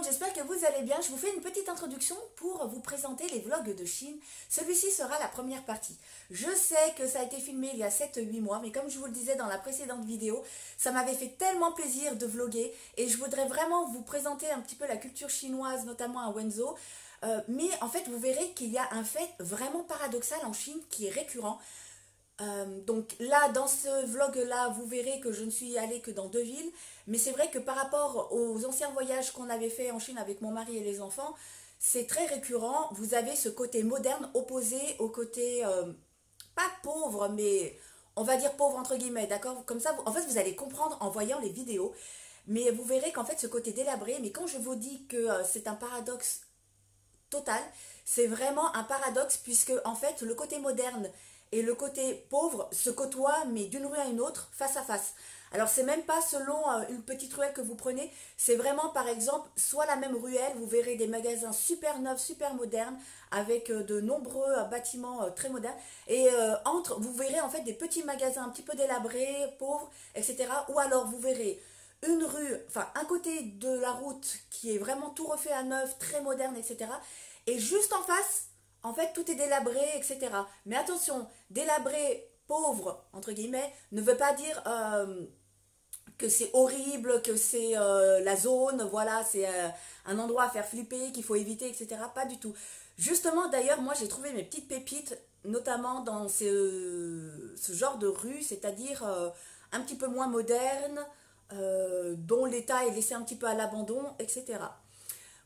monde, j'espère que vous allez bien. Je vous fais une petite introduction pour vous présenter les vlogs de Chine. Celui-ci sera la première partie. Je sais que ça a été filmé il y a 7-8 mois, mais comme je vous le disais dans la précédente vidéo, ça m'avait fait tellement plaisir de vlogger et je voudrais vraiment vous présenter un petit peu la culture chinoise, notamment à Wenzhou. Mais en fait, vous verrez qu'il y a un fait vraiment paradoxal en Chine qui est récurrent. Donc là, dans ce vlog-là, vous verrez que je ne suis allée que dans 2 villes. Mais c'est vrai que par rapport aux anciens voyages qu'on avait fait en Chine avec mon mari et les enfants, c'est très récurrent. Vous avez ce côté moderne opposé au côté, pas pauvre, mais on va dire pauvre entre guillemets, d'accord? Comme ça, en fait, vous allez comprendre en voyant les vidéos. Mais vous verrez qu'en fait, ce côté délabré, mais quand je vous dis que c'est un paradoxe total, c'est vraiment un paradoxe puisque en fait, le côté moderne et le côté pauvre se côtoient, mais d'une rue à une autre, face à face. Alors, c'est même pas selon une petite ruelle que vous prenez, c'est vraiment, par exemple, soit la même ruelle, vous verrez des magasins super neufs, super modernes, avec de nombreux bâtiments très modernes, et entre, vous verrez en fait des petits magasins un petit peu délabrés, pauvres, etc. Ou alors, vous verrez une rue, enfin, un côté de la route qui est vraiment tout refait à neuf, très moderne, etc. Et juste en face, en fait, tout est délabré, etc. Mais attention, délabré, pauvre, entre guillemets, ne veut pas dire que c'est horrible, que c'est la zone, voilà, c'est un endroit à faire flipper, qu'il faut éviter, etc. Pas du tout. Justement, d'ailleurs, moi, j'ai trouvé mes petites pépites, notamment dans ce genre de rue, c'est-à-dire un petit peu moins moderne, dont l'état est laissé un petit peu à l'abandon, etc.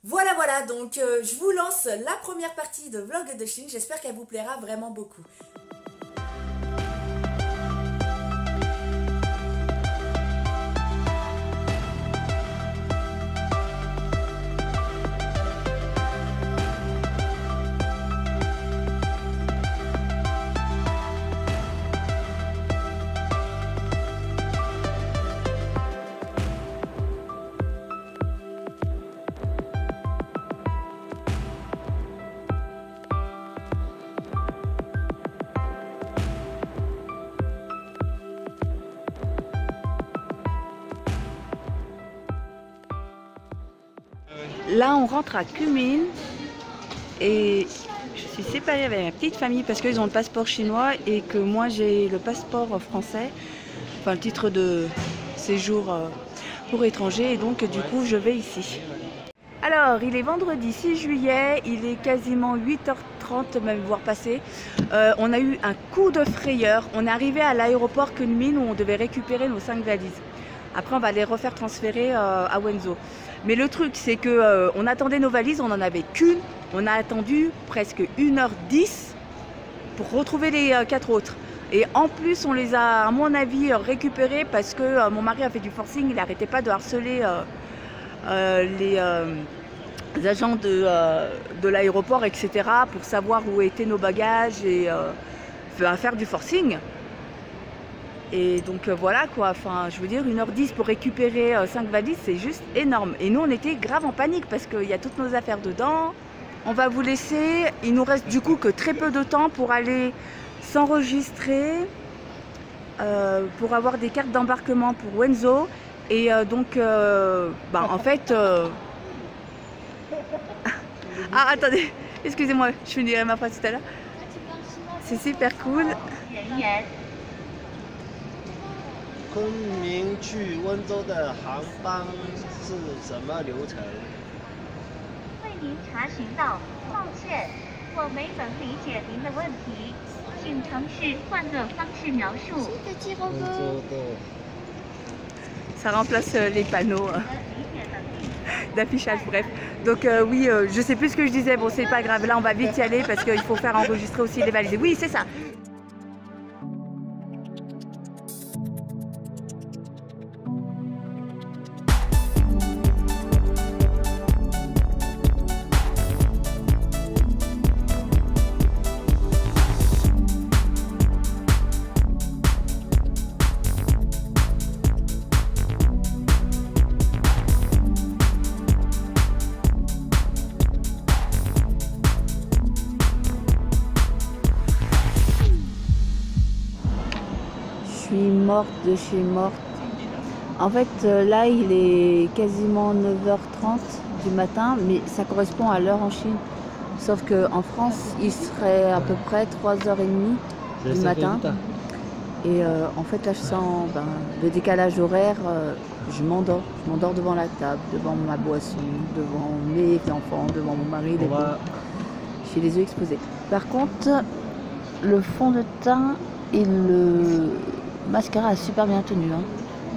Voilà, donc je vous lance la première partie de vlog de Chine, j'espère qu'elle vous plaira vraiment beaucoup. Là, on rentre à Kunming et je suis séparée avec ma petite famille parce qu'ils ont le passeport chinois et que moi j'ai le passeport français, enfin le titre de séjour pour étrangers, et donc du coup je vais ici. Alors, il est vendredi 6 juillet, il est quasiment 8h30, même voire passé. On a eu un coup de frayeur. On est arrivé à l'aéroport Kunming où on devait récupérer nos 5 valises. Après, on va les refaire transférer à Wenzhou. Mais le truc, c'est que on attendait nos valises, on n'en avait qu'une. On a attendu presque 1h10 pour retrouver les 4 autres. Et en plus, on les a, à mon avis, récupérées parce que mon mari a fait du forcing. Il n'arrêtait pas de harceler les agents de l'aéroport, etc. pour savoir où étaient nos bagages et faire du forcing. Et donc voilà quoi, enfin je veux dire 1h10 pour récupérer 5 valises, c'est juste énorme. Et nous on était grave en panique parce qu'il y a toutes nos affaires dedans. On va vous laisser, il nous reste du coup que très peu de temps pour aller s'enregistrer, pour avoir des cartes d'embarquement pour Wenzhou. Et donc en fait... Ah attendez, excusez-moi, je finirai ma phrase tout à l'heure. C'est super cool. 昆明去温州的航班是什么流程？为您查询到，抱歉，我没能理解您的问题，请尝试换个方式描述。温州的。Ça remplace les panneaux d'affichage, bref. Donc oui, je sais plus ce que je disais, bon c'est pas grave, là on va vite y aller parce qu'il faut faire enregistrer aussi les valises. Oui, c'est ça. Morte de chez morte. En fait, là, il est quasiment 9h30 du matin, mais ça correspond à l'heure en Chine. Sauf qu'en France, il serait à peu près 3h30 du matin. Et en fait, là, je sens le décalage horaire. Je m'endors. Je m'endors devant la table, devant ma boisson, devant mes enfants, devant mon mari. J'ai les yeux exposés. Par contre, le fond de teint et le mascara a super bien tenu. Hein.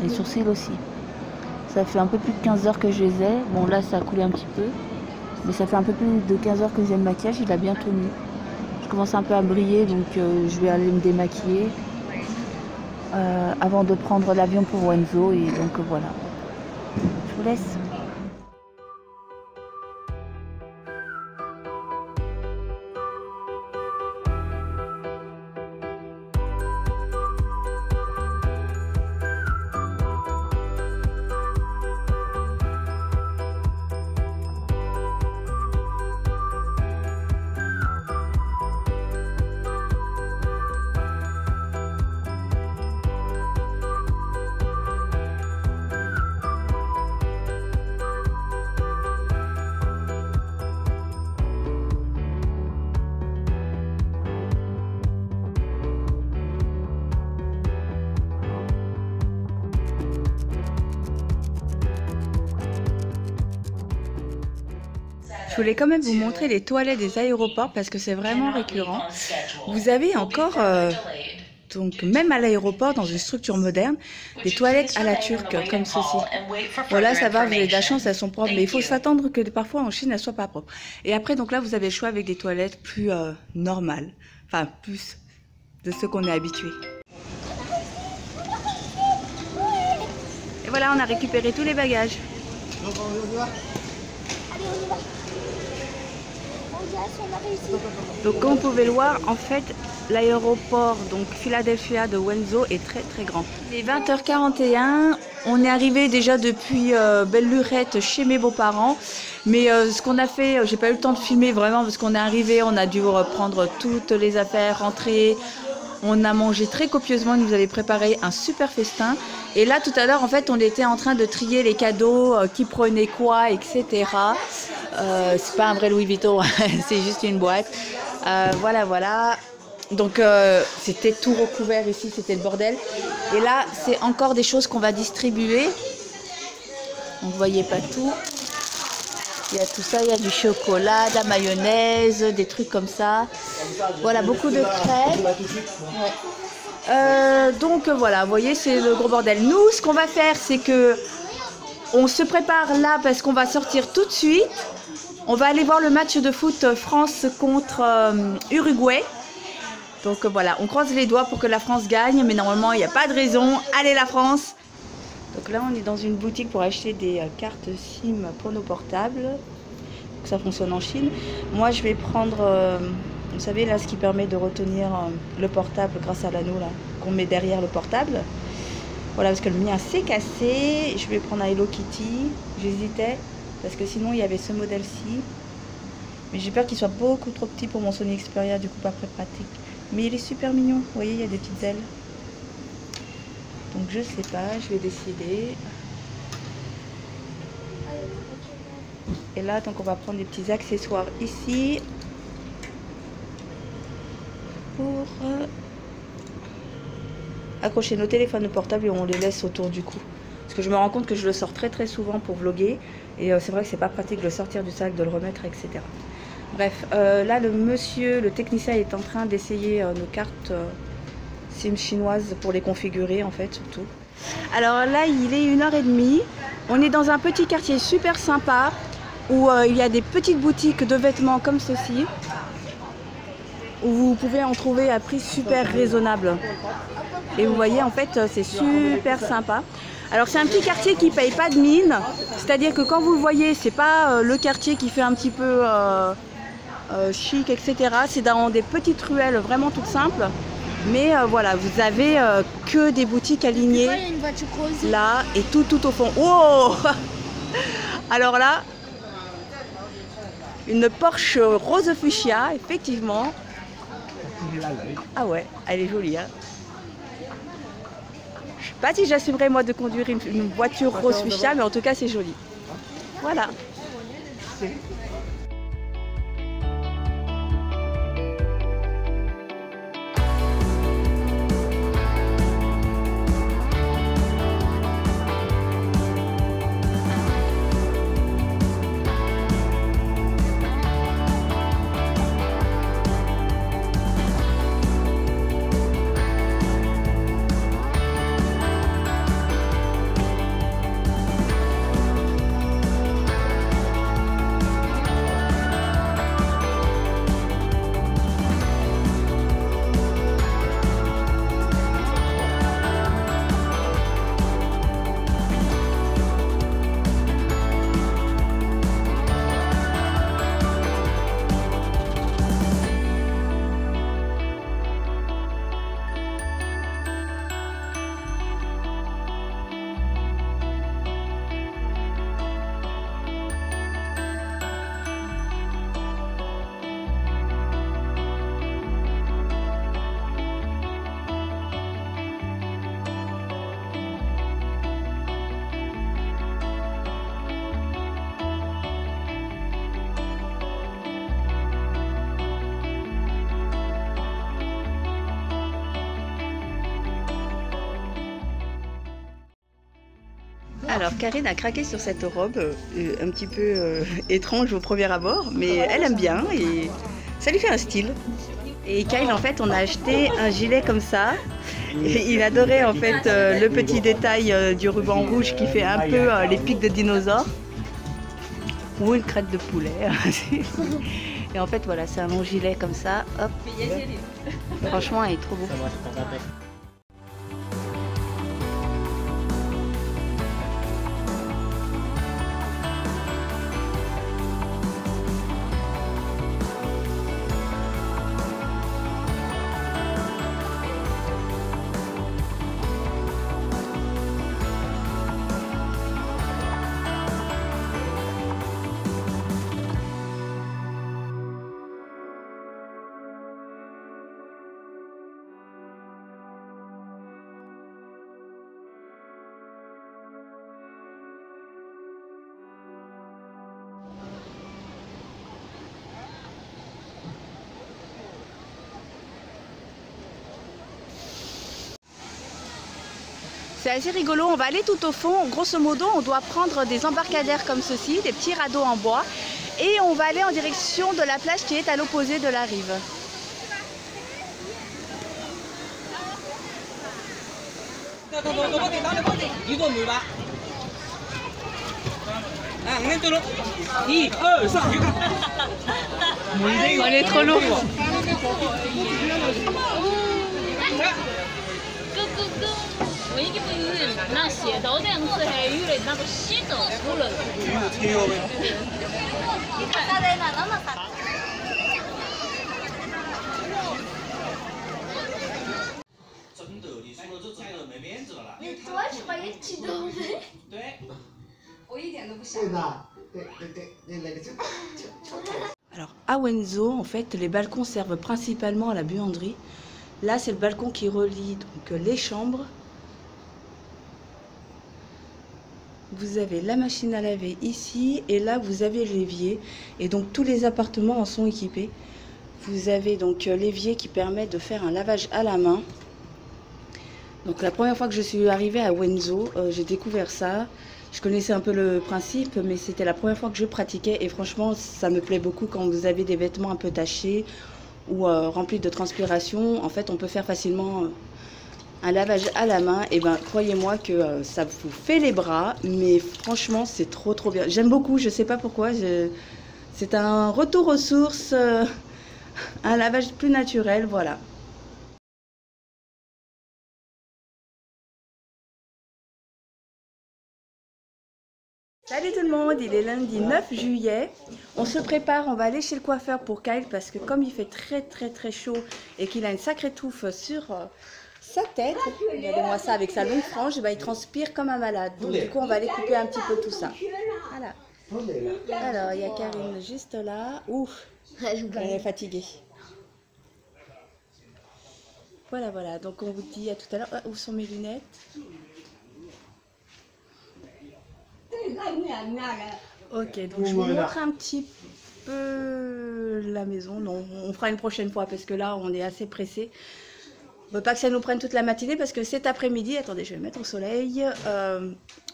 Les sourcils aussi. Ça fait un peu plus de 15 heures que je les ai. Bon, là, ça a coulé un petit peu. Mais ça fait un peu plus de 15 heures que j'ai le maquillage. Il a bien tenu. Je commence un peu à briller, donc je vais aller me démaquiller. Avant de prendre l'avion pour Wenzhou. Et donc, voilà. Je vous laisse. Je voulais quand même vous montrer les toilettes des aéroports parce que c'est vraiment récurrent. Vous avez encore, donc même à l'aéroport, dans une structure moderne, des toilettes à la turque comme ceci. Voilà, ça va, vous avez de la chance, elles sont propres, mais il faut s'attendre que parfois en Chine, elles ne soient pas propres. Et après, donc là, vous avez le choix avec des toilettes plus normales, enfin plus de ce qu'on est habitué. Et voilà, on a récupéré tous les bagages. Donc comme vous pouvez le voir, en fait, l'aéroport donc Philadelphia de Wenzhou est très très grand. Il est 20h41, on est arrivé déjà depuis belle lurette chez mes beaux-parents. Mais ce qu'on a fait, j'ai pas eu le temps de filmer vraiment parce qu'on est arrivé, on a dû reprendre toutes les affaires, rentrer. On a mangé très copieusement, ils nous avaient préparé un super festin. Et là, tout à l'heure, en fait, on était en train de trier les cadeaux, qui prenait quoi, etc. C'est pas un vrai Louis Vuitton, c'est juste une boîte. Voilà, voilà. Donc, c'était tout recouvert ici, c'était le bordel. Et là, c'est encore des choses qu'on va distribuer. Donc, vous voyez pas tout. Il y a tout ça, il y a du chocolat, de la mayonnaise, des trucs comme ça. Voilà, beaucoup de crêpes. Ouais. Donc voilà, vous voyez, c'est le gros bordel. Nous, ce qu'on va faire, c'est que on se prépare là parce qu'on va sortir tout de suite. On va aller voir le match de foot France contre Uruguay. Donc voilà, on croise les doigts pour que la France gagne, mais normalement, il n'y a pas de raison. Allez la France! Donc là, on est dans une boutique pour acheter des cartes SIM pour nos portables. Ça fonctionne en Chine. Moi, je vais prendre, vous savez, là, ce qui permet de retenir le portable grâce à l'anneau là qu'on met derrière le portable. Voilà, parce que le mien s'est cassé. Je vais prendre un Hello Kitty. J'hésitais, parce que sinon, il y avait ce modèle-ci. Mais j'ai peur qu'il soit beaucoup trop petit pour mon Sony Xperia, du coup, pas très pratique. Mais il est super mignon. Vous voyez, il y a des petites ailes. Donc je sais pas, je vais décider. Et là, donc on va prendre des petits accessoires ici pour accrocher nos téléphones portables et on les laisse autour du cou. Parce que je me rends compte que je le sors très très souvent pour vlogger et c'est vrai que c'est pas pratique de le sortir du sac, de le remettre, etc. Bref, là le monsieur, le technicien est en train d'essayer nos cartes SIM chinoises pour les configurer en fait surtout. Alors là il est 1h30, on est dans un petit quartier super sympa où il y a des petites boutiques de vêtements comme ceci où vous pouvez en trouver à prix super raisonnable. Et vous voyez en fait c'est super sympa. Alors c'est un petit quartier qui paye pas de mine, c'est-à-dire que quand vous le voyez c'est pas le quartier qui fait un petit peu chic etc. C'est dans des petites ruelles vraiment toutes simples. Mais voilà, vous avez que des boutiques alignées là et tout au fond. Oh alors là, une Porsche rose fuchsia, effectivement. Ah ouais, elle est jolie. Hein. sais pas si j'assumerais moi de conduire une voiture rose fuchsia, mais en tout cas c'est joli. Voilà. Alors Karine a craqué sur cette robe, un petit peu étrange au premier abord, mais elle aime bien et ça lui fait un style. Et Kyle, en fait, on a acheté un gilet comme ça. Et il adorait en fait le petit détail du ruban rouge qui fait un peu les pics de dinosaures. Ou une crête de poulet. Et en fait, voilà, c'est un long gilet comme ça. Hop. Franchement, il est trop beau. C'est assez rigolo, on va aller tout au fond. Grosso modo, on doit prendre des embarcadères comme ceci, des petits radeaux en bois, et on va aller en direction de la plage qui est à l'opposé de la rive. On est trop lourd. Alors à Wenzhou, en fait, les balcons servent principalement à la buanderie. Là, c'est le balcon qui relie donc les chambres. Vous avez la machine à laver ici et là vous avez l'évier et donc tous les appartements en sont équipés. Vous avez donc l'évier qui permet de faire un lavage à la main. Donc la première fois que je suis arrivée à Wenzhou, j'ai découvert ça. Je connaissais un peu le principe, mais c'était la première fois que je pratiquais et franchement ça me plaît beaucoup quand vous avez des vêtements un peu tachés ou remplis de transpiration. En fait on peut faire facilement un lavage à la main, et ben croyez-moi que ça vous fait les bras, mais franchement c'est trop bien. J'aime beaucoup, je sais pas pourquoi, c'est un retour aux sources, un lavage plus naturel, voilà. Salut tout le monde, il est lundi 9 juillet, on se prépare, on va aller chez le coiffeur pour Kyle parce que comme il fait très chaud et qu'il a une sacrée touffe sur sa tête, regardez-moi ça, avec sa longue frange, ben, il transpire comme un malade. Donc du coup on va aller couper un petit peu tout ça. Voilà. Alors il y a Karine juste là. Ouf, elle est fatiguée. Voilà, voilà. Donc on vous dit à tout à l'heure. Ah, où sont mes lunettes? Ok, donc je vous montre un petit peu la maison. Non, on fera une prochaine fois parce que là, on est assez pressé. On ne veut pas que ça nous prenne toute la matinée parce que cet après-midi, attendez, je vais me mettre au soleil,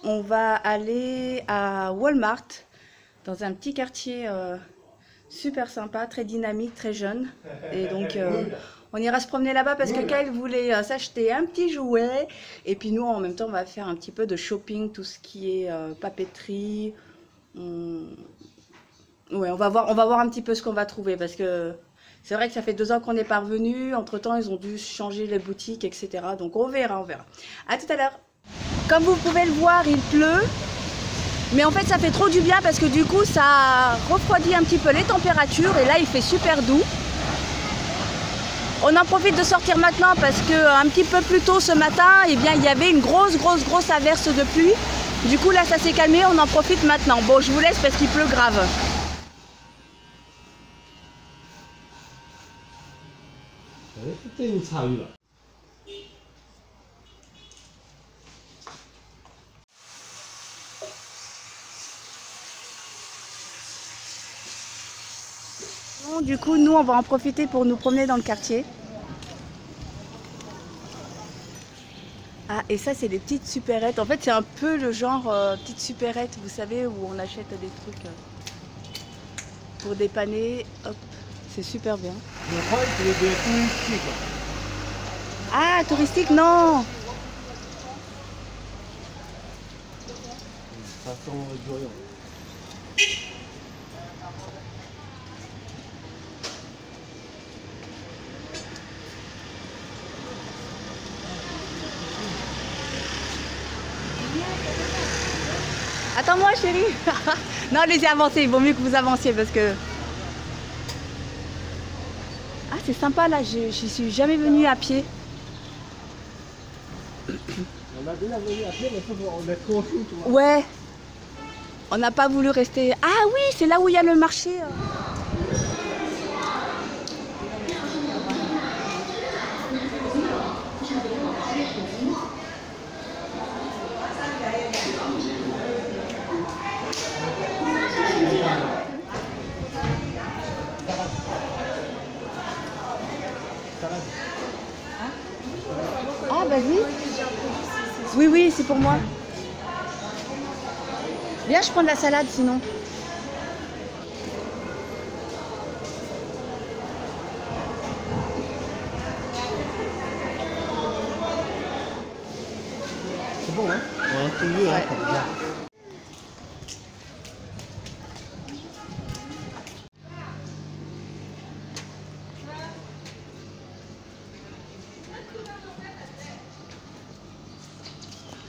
on va aller à Walmart, dans un petit quartier super sympa, très dynamique, très jeune. Et donc, on ira se promener là-bas parce que Kyle voulait s'acheter un petit jouet. Et puis nous, en même temps, on va faire un petit peu de shopping, tout ce qui est papeterie. Ouais, on va voir un petit peu ce qu'on va trouver parce que c'est vrai que ça fait 2 ans qu'on est parvenu. Entre-temps, ils ont dû changer les boutiques, etc. Donc on verra, on verra. À tout à l'heure. Comme vous pouvez le voir, il pleut. Mais en fait, ça fait trop du bien parce que du coup, ça refroidit un petit peu les températures. Et là, il fait super doux. On en profite de sortir maintenant parce qu'un petit peu plus tôt ce matin, eh bien, il y avait une grosse averse de pluie. Du coup, là, ça s'est calmé. On en profite maintenant. Bon, je vous laisse parce qu'il pleut grave. Du coup, nous, on va en profiter pour nous promener dans le quartier. Ah, et ça, c'est des petites supérettes. En fait, c'est un peu le genre petite supérette, vous savez, où on achète des trucs pour dépanner. Hop, c'est super bien. Ah, touristique, non. Attends-moi, chérie. Non, allez-y, avancez. Il vaut mieux que vous avanciez parce que... Ah, c'est sympa là. J'y suis jamais venue à pied. On a déjà venu à pied, mais on est trop fou, tu vois. Ouais. On n'a pas voulu rester... Ah oui, c'est là où il y a le marché. Ah, vas-y. Oui, oui, c'est pour moi. Viens, je prends de la salade sinon. C'est bon, hein? Ouais, c'est mieux, hein, comme ça.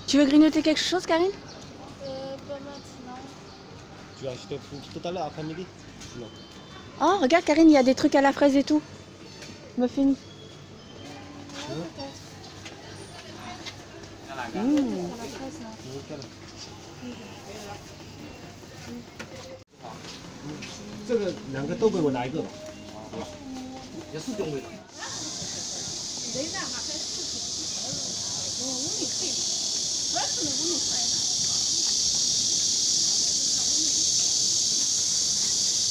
Tu veux grignoter quelque chose, Karine? Pas maintenant. Tu as acheté tout à l'heure après-midi? Non. Oh, regarde, Karine, il y a des trucs à la fraise et tout. Muffin. Mmh. 这个2个都给我来一个吧。也是中味的。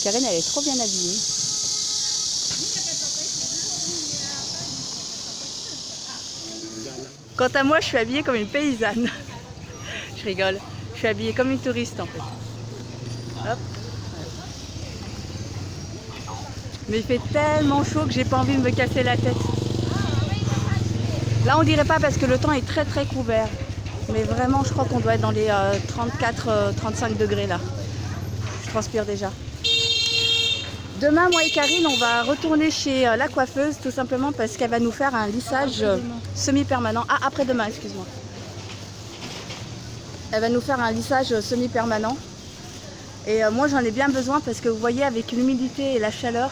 Karine, elle est trop bien habillée. Quant à moi, je suis habillée comme une paysanne. Je rigole. Je suis habillée comme une touriste en fait. Hop. Mais il fait tellement chaud que j'ai pas envie de me casser la tête. Là, on dirait pas parce que le temps est très couvert. Mais vraiment, je crois qu'on doit être dans les 34-35 degrés là. Je transpire déjà. Demain, moi et Karine, on va retourner chez la coiffeuse tout simplement parce qu'elle va nous faire un lissage semi-permanent. Ah, après-demain, excuse-moi. Elle va nous faire un lissage semi-permanent. Et moi, j'en ai bien besoin parce que vous voyez, avec l'humidité et la chaleur,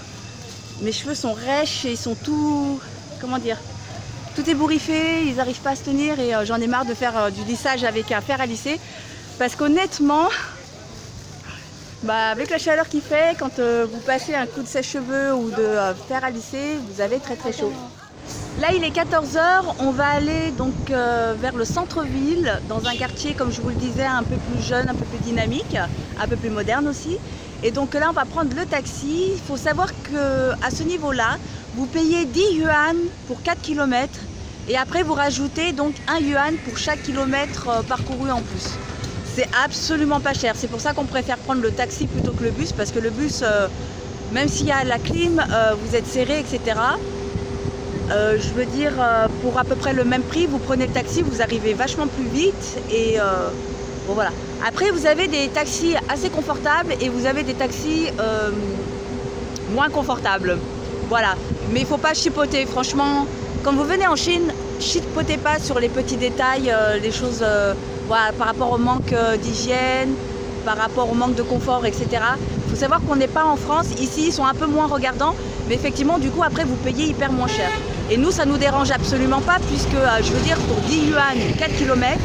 mes cheveux sont rêches et ils sont tout... Comment dire? Tout ébouriffé, ils n'arrivent pas à se tenir et j'en ai marre de faire du lissage avec un fer à lisser. Parce qu'honnêtement... Bah, avec la chaleur qu'il fait, quand vous passez un coup de sèche-cheveux ou de fer à lisser, vous avez très chaud. Là il est 14 h, on va aller donc vers le centre-ville, dans un quartier comme je vous le disais un peu plus jeune, un peu plus dynamique, un peu plus moderne aussi. Et donc là on va prendre le taxi. Il faut savoir qu'à ce niveau-là, vous payez 10 yuan pour 4 km et après vous rajoutez donc 1 yuan pour chaque kilomètre parcouru en plus. C'est absolument pas cher, c'est pour ça qu'on préfère prendre le taxi plutôt que le bus, parce que le bus, même s'il y a la clim, vous êtes serré, etc. Je veux dire, pour à peu près le même prix, vous prenez le taxi, vous arrivez vachement plus vite et bon voilà. Après, vous avez des taxis assez confortables et vous avez des taxis moins confortables. Voilà, mais il ne faut pas chipoter, franchement, quand vous venez en Chine, chipotez pas sur les petits détails, les choses voilà, par rapport au manque d'hygiène, par rapport au manque de confort, etc. Il faut savoir qu'on n'est pas en France, ici ils sont un peu moins regardants, mais effectivement du coup après vous payez hyper moins cher. Et nous ça nous dérange absolument pas puisque je veux dire pour 10 yuan 4 km,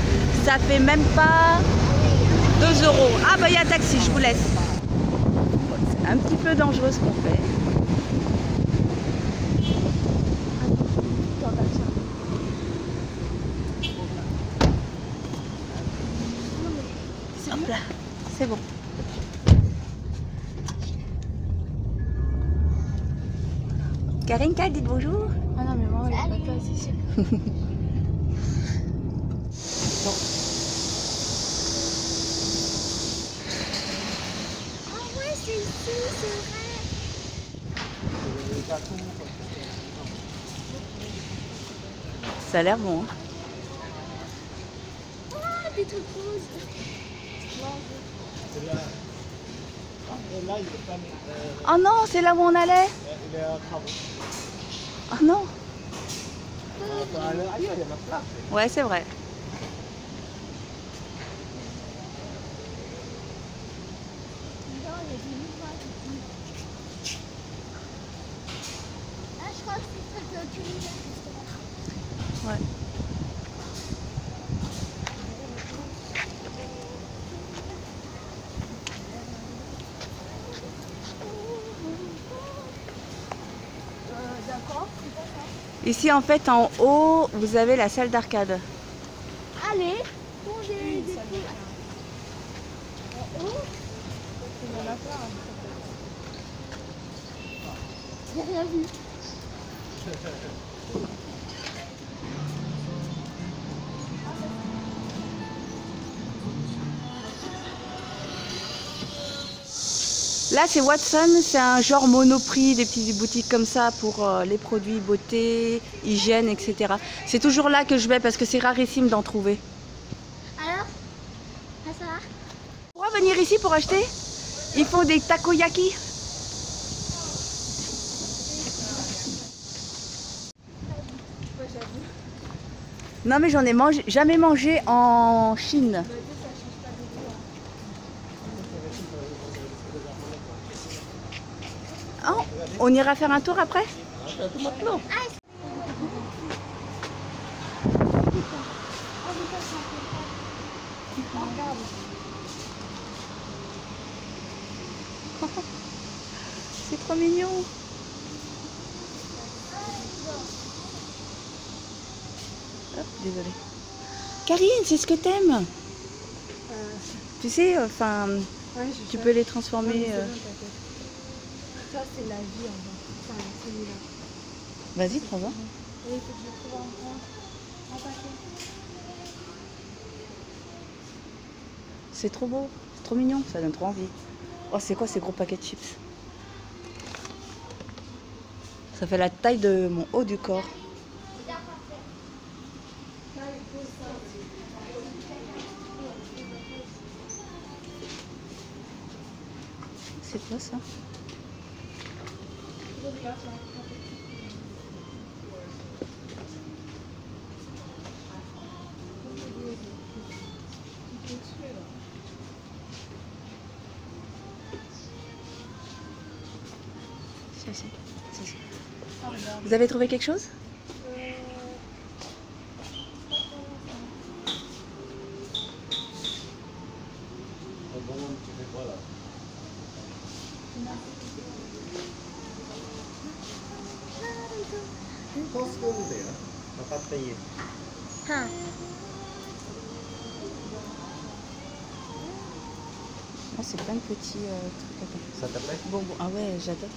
ça fait même pas 2 €. Ah bah il y a un taxi, je vous laisse. C'est un petit peu dangereux ce qu'on fait. Hop là, c'est bon. Karinka, dites bonjour. Ah non, mais moi, elle est pas c'est sûr. Ah ouais, c'est ici, c'est vrai. Ça a l'air bon. Hein. Ah, des trucs roses. Oh non, c'est là où on allait. Oh non. Ouais, c'est vrai. Ah, je crois que c'est le truc de l'univers, justement. Ouais. D'accord. Ici, en fait, en haut, vous avez la salle d'arcade. Allez, pour des coups. En haut. J'ai rien vu. Là, c'est Watson, c'est un genre Monoprix, des petites boutiques comme ça pour les produits beauté, hygiène, etc. C'est toujours là que je vais parce que c'est rarissime d'en trouver. Alors, ça va? On pourra venir ici pour acheter? Ils font des takoyaki. Non mais j'en ai jamais mangé en Chine. Oh, on ira faire un tour après? C'est trop mignon. Hop, désolée. Karine, c'est ce que t'aimes. Tu sais, enfin, Ouais, tu peux les transformer. Ça, c'est la vie en bas. Enfin, celui-là. Vas-y, prends-en. Et il faut que je trouve un paquet. C'est trop beau, c'est trop mignon, ça donne trop envie. Oh, c'est quoi ces gros paquets de chips? Ça fait la taille de mon haut du corps. C'est quoi ça? Si. Vous avez trouvé quelque chose? コース料理だよ。分かったいい。हाँ Ah, c'est plein de petits trucs. Attends. Ça te plaît? Bon, ah ouais, j'adore.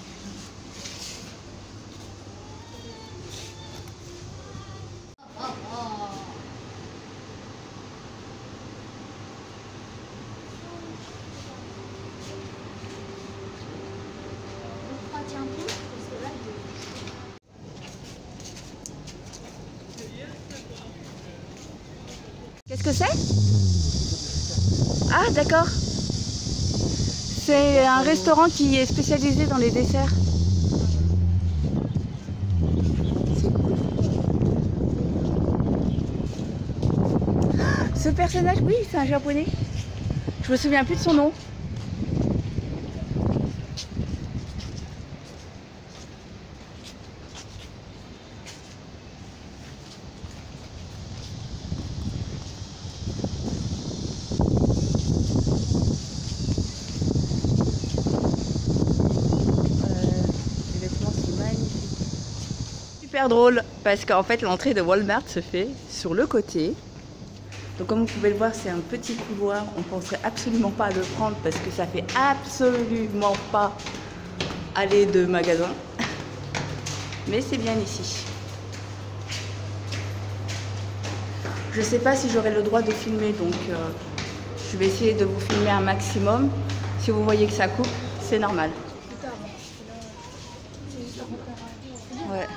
tiens plus parce que là Qu'est-ce que c'est? Ah, d'accord. C'est un restaurant qui est spécialisé dans les desserts. C'est cool. Ce personnage, oui, c'est un japonais. Je me souviens plus de son nom. Super drôle parce qu'en fait l'entrée de Walmart se fait sur le côté. Donc comme vous pouvez le voir, c'est un petit couloir. On ne penserait absolument pas à le prendre parce que ça fait absolument pas aller de magasin. Mais c'est bien ici. Je sais pas si j'aurai le droit de filmer, donc je vais essayer de vous filmer un maximum. Si vous voyez que ça coupe, c'est normal. Ouais.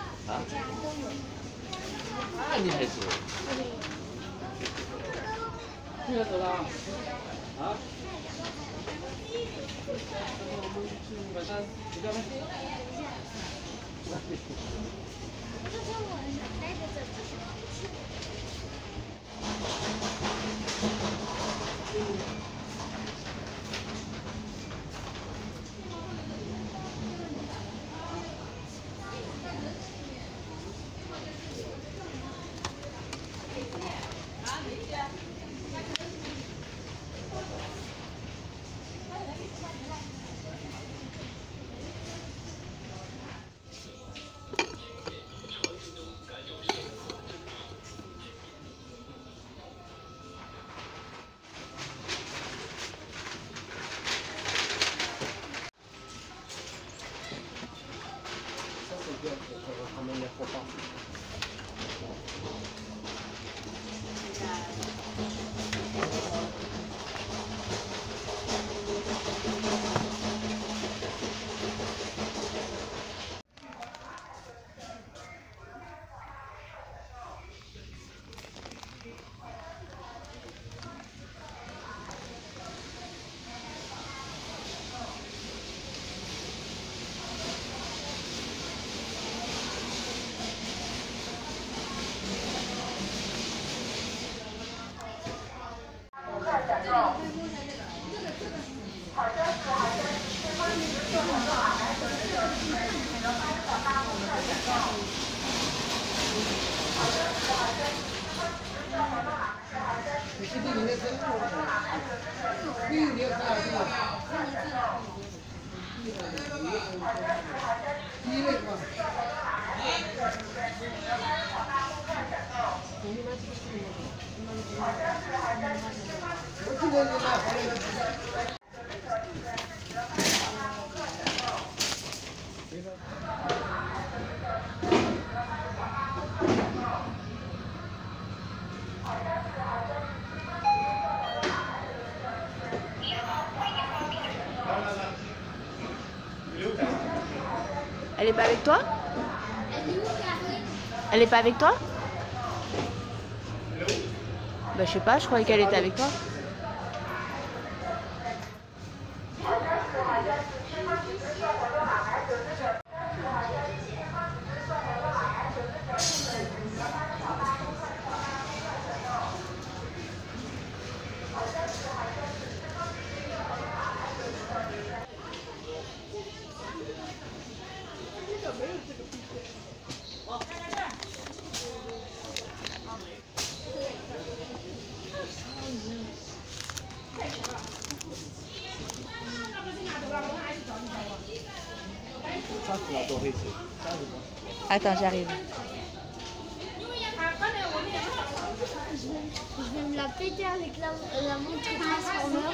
Elle est pas avec toi? Elle est pas avec toi? Bah je sais pas, je croyais qu'elle était avec toi. Attends, j'arrive. Je vais me la péter avec la montre Transformers.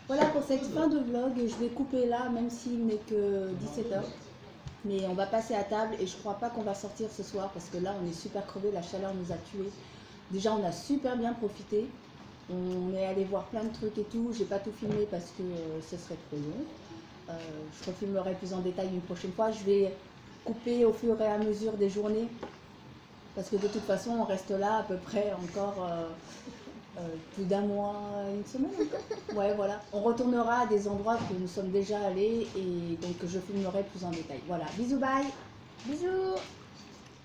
Voilà pour cette fin de vlog, je vais couper là même s'il n'est que 17h. Mais on va passer à table et je crois pas qu'on va sortir ce soir parce que là on est super crevés, la chaleur nous a tués. Déjà on a super bien profité, on est allé voir plein de trucs et tout, j'ai pas tout filmé parce que ce serait trop long. Je refilmerai plus en détail une prochaine fois, je vais couper au fur et à mesure des journées parce que de toute façon on reste là à peu près encore plus d'un mois, une semaine encore. Ouais, voilà. On retournera à des endroits que nous sommes déjà allés et donc je filmerai plus en détail. Voilà, bisous, bye. Bisous.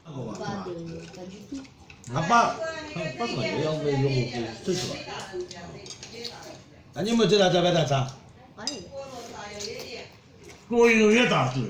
Pas du tout. 아빠是也要为用最主要。啊，你们这俩在外头咋？我越大对。